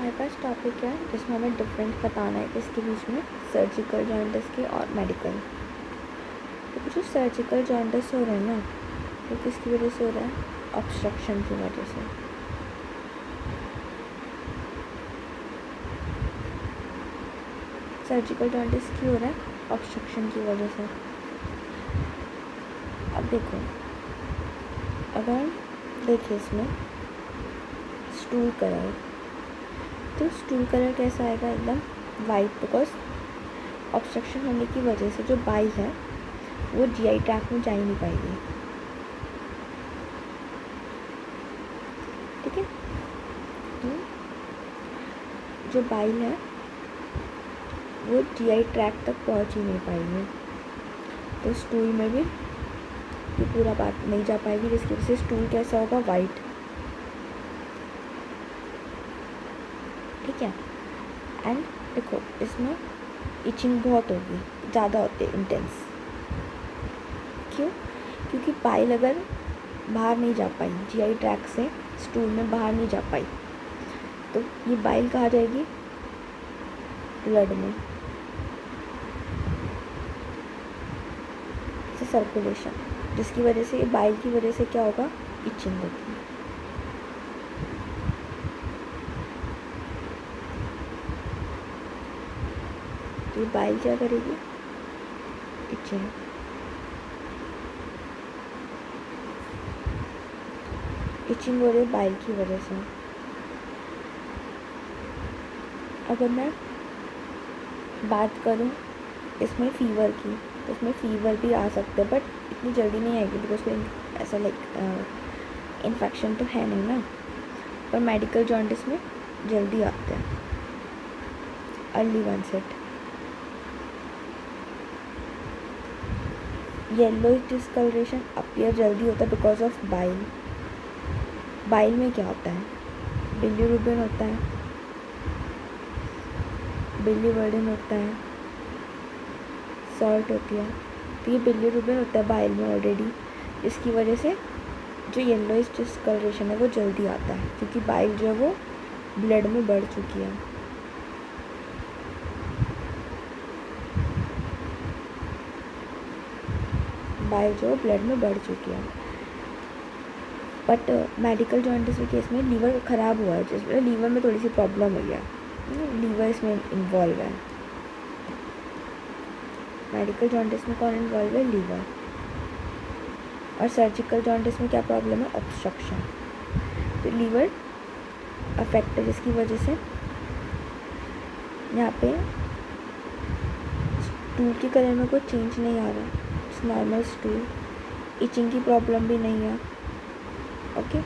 हमारे पास टॉपिक है जिसमें हमें डिफरेंस बताना है किसके बीच में, सर्जिकल जॉन्डिस के और मेडिकल। तो जो सर्जिकल जॉन्डिस हो रहा है ना, वो किसकी वजह से हो रहा है? ऑब्स्ट्रक्शन की वजह से। सर्जिकल जॉन्डिस क्यों हो रहा है? ऑब्स्ट्रक्शन की वजह से। अब देखो, अगर देखिए इसमें स्टूल कलर, तो स्टूल कलर कैसा आएगा? एकदम वाइट, बिकॉज ऑब्स्ट्रक्शन होने की वजह से जो बाइल है वो जीआई ट्रैक्ट में जा ही नहीं पाएगी। ठीक है, तो जो बाइल है वो जीआई ट्रैक्ट तक पहुंच ही नहीं पाएगी, तो स्टूल में भी ये पूरा बात नहीं जा पाएगी, जिसकी वजह से स्टूल कैसा होगा? वाइट। ठीक है, एंड देखो इसमें इचिंग बहुत होगी, ज़्यादा होती है, इंटेंस। क्यों? क्योंकि बाइल अगर बाहर नहीं जा पाई जीआई ट्रैक्ट से, स्टूल में बाहर नहीं जा पाई, तो ये बाइल कहाँ जाएगी? ब्लड में, सर्कुलेशन, जिसकी वजह से बाइल की वजह से क्या होगा? इचिंग होगी। तो ये बाइल क्या करेगी? इचिंग। इचिंग हो रही है बाइल की वजह से। अगर मैं बात करूं इसमें फीवर की, तो इसमें फीवर भी आ सकते हैं, बट इतनी जल्दी नहीं आएगी, बिकॉज कोई ऐसा लाइक इन्फेक्शन तो है नहीं ना। पर मेडिकल जॉन्डिस में जल्दी आते हैं, early onset. Yellowish discolouration appear जल्दी होता है बिकॉज ऑफ बाइल। बाइल में क्या होता है? बिलीरुबिन होता है, बिलीवर्डिन होता है, सॉल्ट होती है। तो ये बिलीरुबिन होता है बाइल में ऑलरेडी, इसकी वजह से जो येलोइश डिस्कलरेशन है वो जल्दी आता है, क्योंकि बाइल जो है वो ब्लड में बढ़ चुकी है। बाइल जो ब्लड में बढ़ चुकी है। बट मेडिकल जॉन्डिस के केस में लीवर ख़राब हुआ है, जिसमें लीवर में थोड़ी सी प्रॉब्लम हुई है, लीवर इसमें इन्वॉल्व है। मेडिकल जॉन्डिस में कौन इन्वॉल्व है? लीवर। और सर्जिकल जॉन्डिस में क्या प्रॉब्लम है? ऑब्स्ट्रक्शन। तो लीवर अफेक्ट है, जिसकी वजह से यहाँ पे स्टूल के कलर में कोई चेंज नहीं आ रहा, इट्स नॉर्मल स्टूल। इचिंग की प्रॉब्लम भी नहीं है। ओके,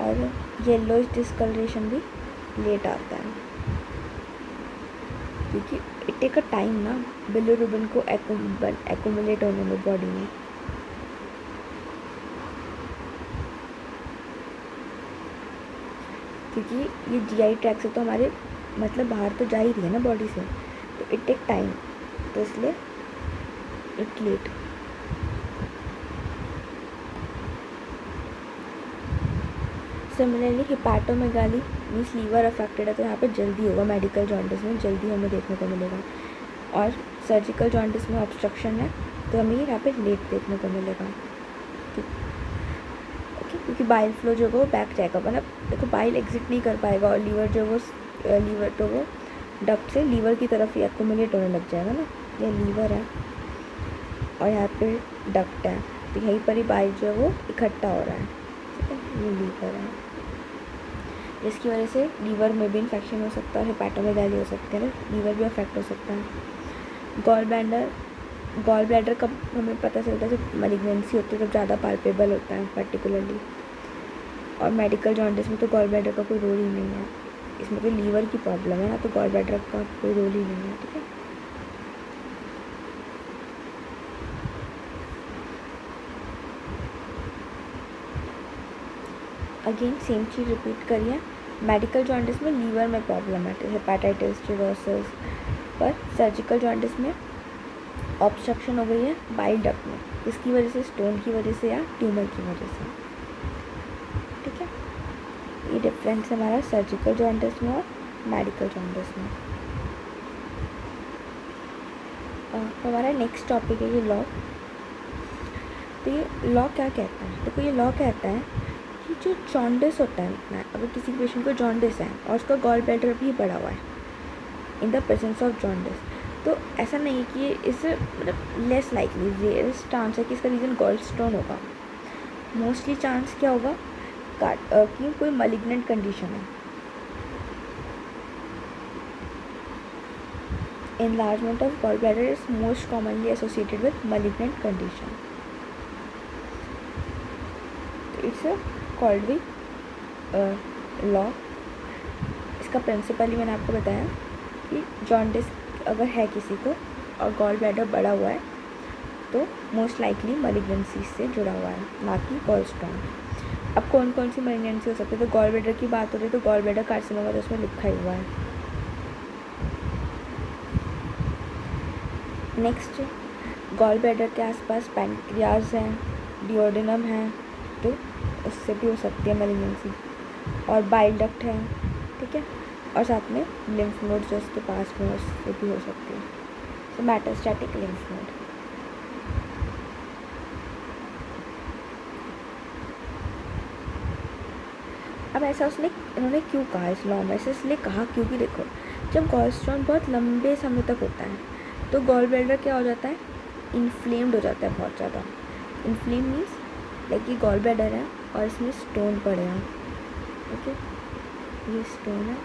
और येलोइश डिस्कलरेशन भी लेट आता है, क्योंकि इट टेक अ टाइम ना बिलीरुबिन को एक्यूमुलेट होने में बॉडी में। क्योंकि ये जीआई ट्रैक्ट से तो हमारे मतलब बाहर तो जा ही रही है ना बॉडी से, तो इट टेक टाइम, तो इसलिए it late. Similarly hepatomegaly means liver affected है, तो यहाँ पे जल्दी होगा। मेडिकल जॉन्डिस में जल्दी हमें देखने को मिलेगा, और सर्जिकल जॉन्डिस में ऑब्स्ट्रक्शन है, तो हमें यहाँ पे लेट देखने को मिलेगा। ओके, क्योंकि बाइल फ्लो जो है वो बैक जाएगा, मतलब देखो बाइल एग्जिट नहीं कर पाएगा, और लीवर जो वो लीवर तो वो डक्ट से लीवर की तरफ ही एक्यूमुलेट होने लग जाएगा ना। ये लीवर है और यहाँ पे डक्ट है, तो यहीं पर ही बाइल जो है वो इकट्ठा हो रहा है। ठीक है, ये लीवर है, जिसकी वजह से लीवर में भी इन्फेक्शन हो सकता है, हिपैटोमेगाली हो सकती है ना, लीवर भी अफेक्ट हो सकता है। गॉल ब्लैडर कब हमें पता चलता है? जब मलिग्नेंसी होती है, जब ज़्यादा पाल्पेबल होता है पर्टिकुलरली। और मेडिकल जॉन्डिस में तो गॉल ब्लैडर का कोई रोल ही नहीं है, इसमें तो लीवर की प्रॉब्लम है ना, तो गॉल ब्लैडर का कोई रोल ही नहीं है। ठीक है, अगेन सेम चीज़ रिपीट करिए। मेडिकल जॉन्डिस में लीवर में प्रॉब्लम है, हेपेटाइटिस, cirrhosis, पर सर्जिकल जॉन्डिस में ऑब्स्ट्रक्शन हो गई है बाइल डक्ट में, किसकी वजह से? स्टोन की वजह से या ट्यूमर की वजह से। ठीक है, ये डिफरेंस है हमारा सर्जिकल जॉन्डिस में और मेडिकल जॉन्डिस में। हमारा नेक्स्ट टॉपिक है ये लॉ। तो ये लॉ क्या कहता है? देखो ये लॉ कहता है कि जो जॉन्डिस होता है, अगर किसी पेशेंट को जॉन्डिस है और उसका गॉल ब्लैडर भी बढ़ा हुआ है in the presence of jaundice, तो ऐसा नहीं है कि ये इससे मतलब लेस लाइकली, रेयरेस्ट चांस है कि इसका रीज़न गॉल स्टोन होगा। मोस्टली चांस क्या होगा कि कोई मलिग्नेंट कंडीशन है। Enlargement of gallbladder is most commonly associated with malignant condition. It's a called भी law। इसका प्रिंसिपल ही मैंने आपको बताया कि जॉन्डिस अगर है किसी को और गॉल ब्लैडर बढ़ा हुआ है तो मोस्ट लाइकली मलिग्नेंसी से जुड़ा हुआ है, ना कि गॉल स्टोन। अब कौन कौन सी मलिग्नेंसी हो सकती है? तो गॉल ब्लैडर की बात हो रही है तो गॉल ब्लैडर कार्सिनोमा तो उसमें लिखा ही हुआ है। नेक्स्ट, गॉल ब्लैडर के आसपास पैनक्रियाज है, डिओडेनम है, तो उससे भी हो सकती है मेलिग्नेंसी, और बाइल डक्ट है, ठीक है, और साथ में लिम्फ नोड जो उसके पास में उससे भी हो सकती है, तो मेटास्टैटिक लिम्फ नोड। अब ऐसा इन्होंने क्यों कहा इस लॉ में? ऐसे इसलिए कहा क्योंकि देखो, जब गॉल स्टोन बहुत लंबे समय तक होता है तो गॉल ब्लैडर क्या हो जाता है? इन्फ्लेम्ड हो जाता है बहुत ज़्यादा। इन्फ्लेम मीन्स लाइक ये गॉल ब्लैडर है और इसमें स्टोन पड़े हैं, ओके, ये स्टोन है,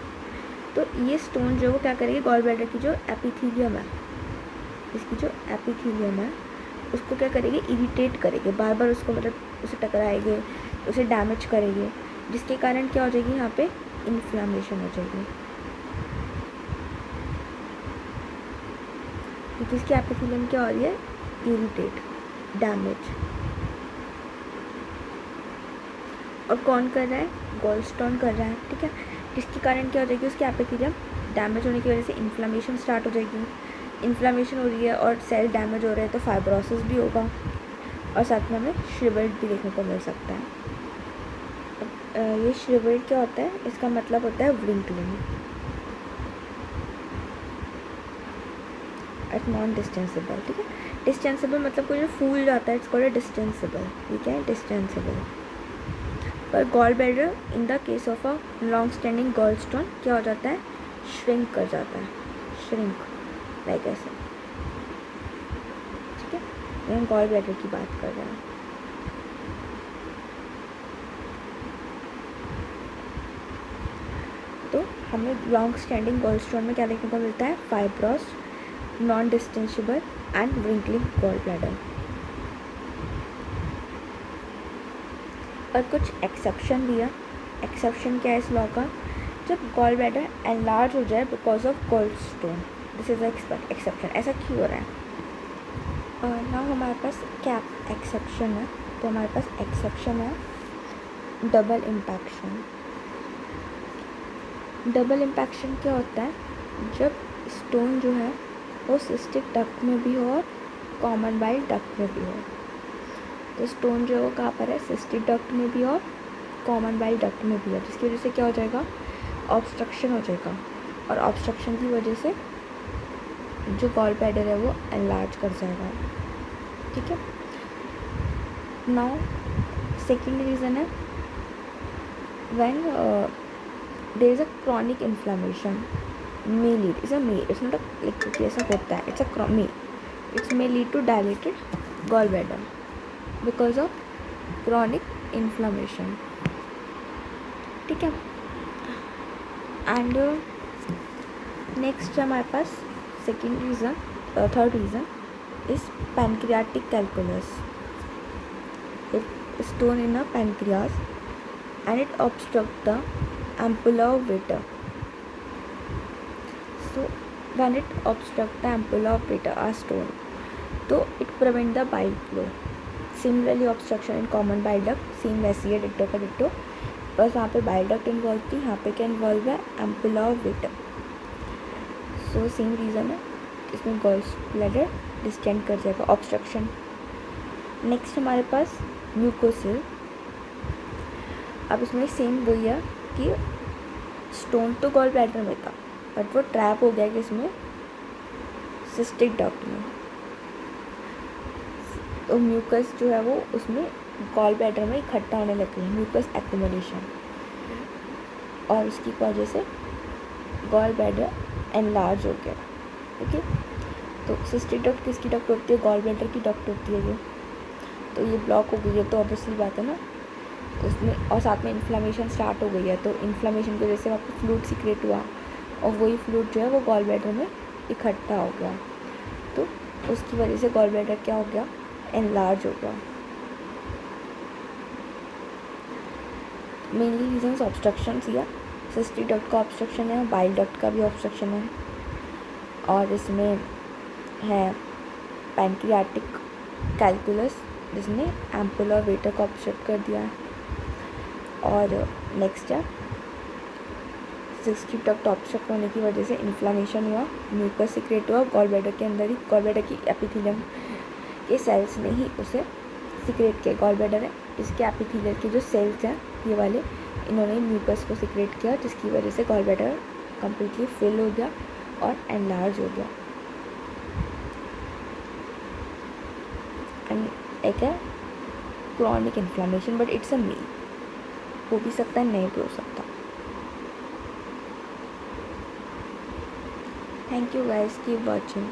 तो ये स्टोन जो वो क्या करेगी, गॉल ब्लैडर की जो एपिथेलियम है, इसकी जो एपिथेलियम है उसको क्या करेगी? इरिटेट करेगी, बार बार उसको मतलब उसे टकराएंगे, उसे डैमेज करेंगे, जिसके कारण क्या हो जाएगी? यहाँ पे इन्फ्लामेशन हो जाएगी, क्योंकि इसकी एपिथेलियम क्या हो रही है? Irritate, damage. और कौन कर रहा है? गॉल स्टोन कर रहा है, ठीक है, जिसके कारण क्या हो जाएगी? उसकी एपिथेलियम डैमेज होने की वजह से इन्फ्लामेशन स्टार्ट हो जाएगी। इन्फ्लामेशन हो रही है और सेल डैमेज हो रहे हैं तो फाइब्रोसिस भी होगा, और साथ में हमें श्रिवल्ड भी देखने को मिल सकता है। ये श्रिवल्ड क्या होता है? इसका मतलब होता है व्रिंकलिंग, एट नॉन डिस्टेंसिबल, ठीक है। डिस्टेंसिबल मतलब कोई जो फूल जाता है, इट्स कॉल्ड डिस्टेंसिबल, ये क्या है? डिस्टेंसिबल। पर gall bladder in the case of a long standing gall stone क्या हो जाता है? श्रिंक कर जाता है, श्रिंक लाइक ऐसे, ठीक है। हम गॉल ब्लैडर की बात कर रहे हैं। तो हमें लॉन्ग स्टैंडिंग गॉल स्टोन में क्या देखने को मिलता है? Fibrosed, non distensible and wrinkling gall bladder. और कुछ एक्सेप्शन भी है। एक्सेप्शन क्या है इस लॉ का? जब गॉल ब्लैडर एनलार्ज हो जाए because of gall stone, this is exception. ऐसा क्यों हो रहा है? ना हमारे पास क्या एक्सेप्शन है? तो हमारे पास एक्सेप्शन है डबल इम्पैक्शन। डबल इम्पैक्शन क्या होता है? जब स्टोन जो है वो सिस्टिक डक्ट में भी हो और कॉमन बाइल डक्ट में भी हो। तो स्टोन जो है वो कहाँ पर है? सिस्टिक डक्ट में भी और कॉमन बाइल डक्ट में भी है, जिसकी वजह से क्या हो जाएगा? ऑब्स्ट्रक्शन हो जाएगा, और ऑब्स्ट्रक्शन की वजह से जो गॉल ब्लैडर है वो एनलार्ज कर जाएगा, ठीक है। नाउ सेकेंड रीज़न है when there is a chronic inflammation may lead, it's not a like ऐसा होता है, it may lead to dilated gallbladder because of chronic inflammation, ठीक है। एंड नेक्स्ट हमारे पास second reason, third reason is pancreatic calculus. If stone in a pancreas and it obstruct the ampulla of Vater. So when it obstruct the ampulla of Vater, a stone, so it prevent the bile flow. Similarly obstruction in common bile duct, same वैसी है ditto का ditto, बस वहाँ पे bile duct involve थी, यहाँ पे क्या इन्वॉल्व है? ampulla of Vater. So same reason है, इसमें गॉल ब्लैडर डिस्टेंड कर जाएगा, ऑब्स्ट्रक्शन। नेक्स्ट हमारे पास म्यूकोसिल। अब इसमें सेम वही है कि स्टोन तो गॉल ब्लैडर में था बट वो ट्रैप हो गया कि इसमें सिस्टिक डक्ट में, तो म्यूकस जो है वो उसमें गॉल ब्लैडर में इकट्ठा होने लग गई, म्यूकस एक्यूमुलेशन, और उसकी वजह से गॉल ब्लैडर एनलार्ज हो गया। ओके, तो सिस्टिक डक्ट किसकी डक्ट होती है? गॉल ब्लैडर की डक्ट होती है ये। तो ये ब्लॉक हो गई है तो ऑब्वियसली बात है ना उसमें, और साथ में इन्फ्लामेशन स्टार्ट हो गई है, तो इन्फ्लामेशन की वजह से वहाँ पर फ्लूइड सीक्रेट हुआ और वही फ्लूइड जो है वो गॉल ब्लैडर में इकट्ठा हो गया, तो उसकी वजह से गॉल ब्लैडर क्या हो गया? एनलार्ज हो गया। मेनली रीजन्स ऑब्स्ट्रक्शन या सिस्टिक डक्ट का ऑब्स्ट्रक्शन है, बाइल डक्ट का भी ऑब्स्ट्रक्शन है, और इसमें है पैंक्रियाटिक कैलकुलस जिसने एम्पुल और वेटर को ऑब्स्ट्रक्ट कर दिया है, और नेक्स्ट है सिस्टिक डक्ट ऑब्स्ट्रक्ट होने की वजह से इन्फ्लामेशन हुआ, म्यूकस सीक्रेट हुआ गॉल ब्लैडर के अंदर ही, गॉल ब्लैडर की एपिथेलियम के सेल्स ने ही उसे सीक्रेट किया। गॉल ब्लैडर है इसके एपिथेलियल के जो सेल्स हैं ये वाले, इन्होंने म्यूकस को सीक्रेट किया जिसकी वजह से गॉल ब्लैडर कम्प्लीटली फिल हो गया और एनलार्ज हो गया। एंड एक है chronic inflammation, but it's a me, हो भी सकता है नहीं भी हो सकता। Thank you guys, keep watching.